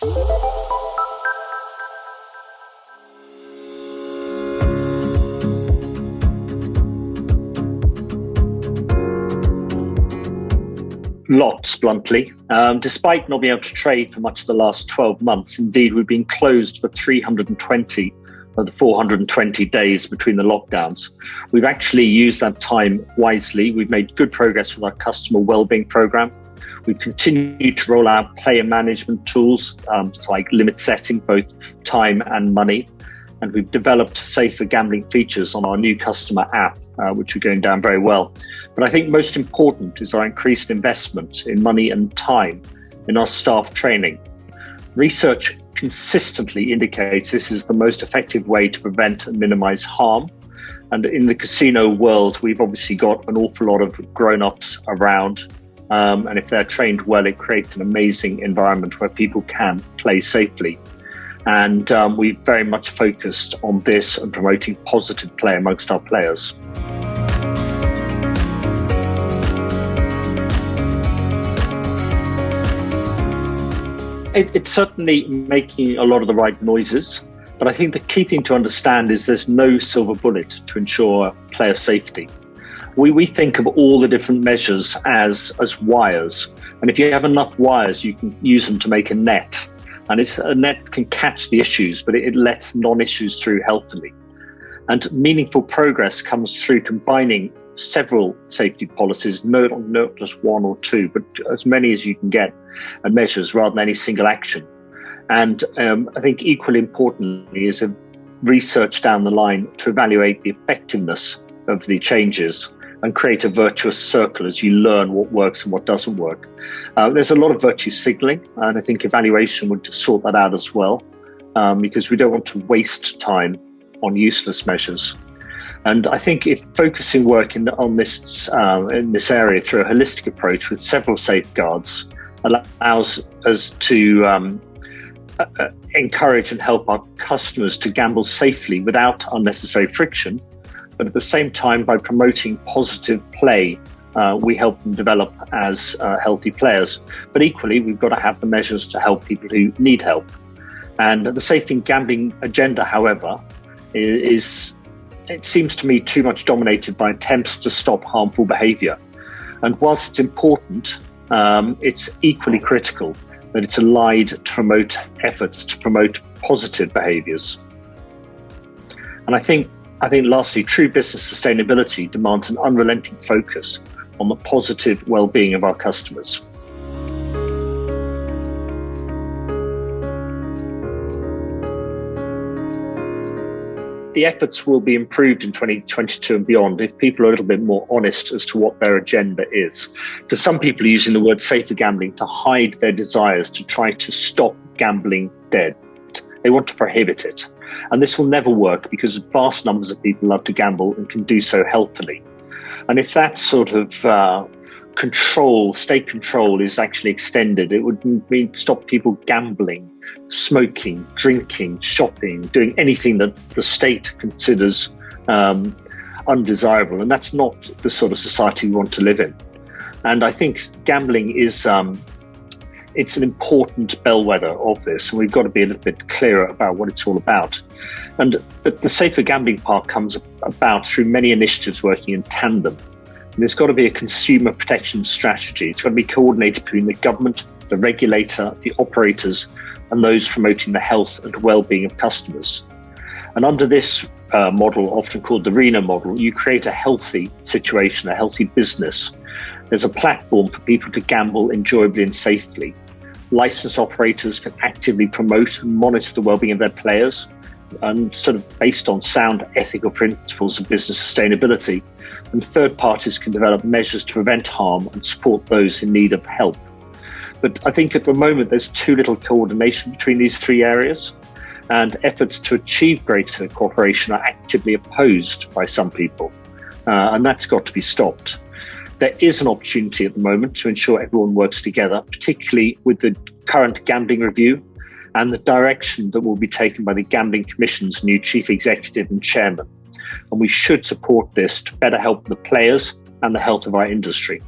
Lots, bluntly. Despite not being able to trade for much of the last 12 months, indeed, we've been closed for 320 of the 420 days between the lockdowns. We've actually used that time wisely. We've made good progress with our customer wellbeing program. We've continued to roll out player management tools like limit setting, both time and money. And we've developed safer gambling features on our new customer app, which are going down very well. But I think most important is our increased investment in money and time in our staff training. Research consistently indicates this is the most effective way to prevent and minimize harm. And in the casino world, we've obviously got an awful lot of grown-ups around. And if they're trained well, it creates an amazing environment where people can play safely. And we've very much focused on this and promoting positive play amongst our players. It's certainly making a lot of the right noises, but I think the key thing to understand is there's no silver bullet to ensure player safety. We think of all the different measures as wires, and if you have enough wires, you can use them to make a net. And a net can catch the issues, but it lets non-issues through healthily. And meaningful progress comes through combining several safety policies, not just one or two, but as many as you can get, and measures rather than any single action. And I think equally importantly is a research down the line to evaluate the effectiveness of the changes and create a virtuous circle as you learn what works and what doesn't work. There's a lot of virtue signaling, and I think evaluation would sort that out as well, because we don't want to waste time on useless measures. And I think if focusing work in this area through a holistic approach with several safeguards allows us to encourage and help our customers to gamble safely without unnecessary friction. But at the same time, by promoting positive play, we help them develop as healthy players. But equally, we've got to have the measures to help people who need help. And the safe in gambling agenda, however, it seems to me too much dominated by attempts to stop harmful behaviour. And whilst it's important, it's equally critical that it's allied to promote efforts to promote positive behaviours. And I think lastly, true business sustainability demands an unrelenting focus on the positive well-being of our customers. The efforts will be improved in 2022 and beyond if people are a little bit more honest as to what their agenda is. Because some people are using the word safer gambling to hide their desires to try to stop gambling dead. They want to prohibit it. And this will never work because vast numbers of people love to gamble and can do so healthily. And if that sort of state control is actually extended, it would mean stop people gambling, smoking, drinking, shopping, doing anything that the state considers undesirable. And that's not the sort of society we want to live in. And I think gambling is it's an important bellwether of this, and we've got to be a little bit clearer about what it's all about. And the Safer Gambling Park comes about through many initiatives working in tandem. And there's got to be a consumer protection strategy. It's got to be coordinated between the government, the regulator, the operators, and those promoting the health and well-being of customers. And under this model, often called the RENA model, you create a healthy situation, a healthy business. There's a platform for people to gamble enjoyably and safely. Licensed operators can actively promote and monitor the well-being of their players, and sort of based on sound ethical principles of business sustainability. And third parties can develop measures to prevent harm and support those in need of help. But I think at the moment there's too little coordination between these three areas, and efforts to achieve greater cooperation are actively opposed by some people, and that's got to be stopped. There is an opportunity at the moment to ensure everyone works together, particularly with the current gambling review and the direction that will be taken by the Gambling Commission's new Chief Executive and Chairman. And we should support this to better help the players and the health of our industry.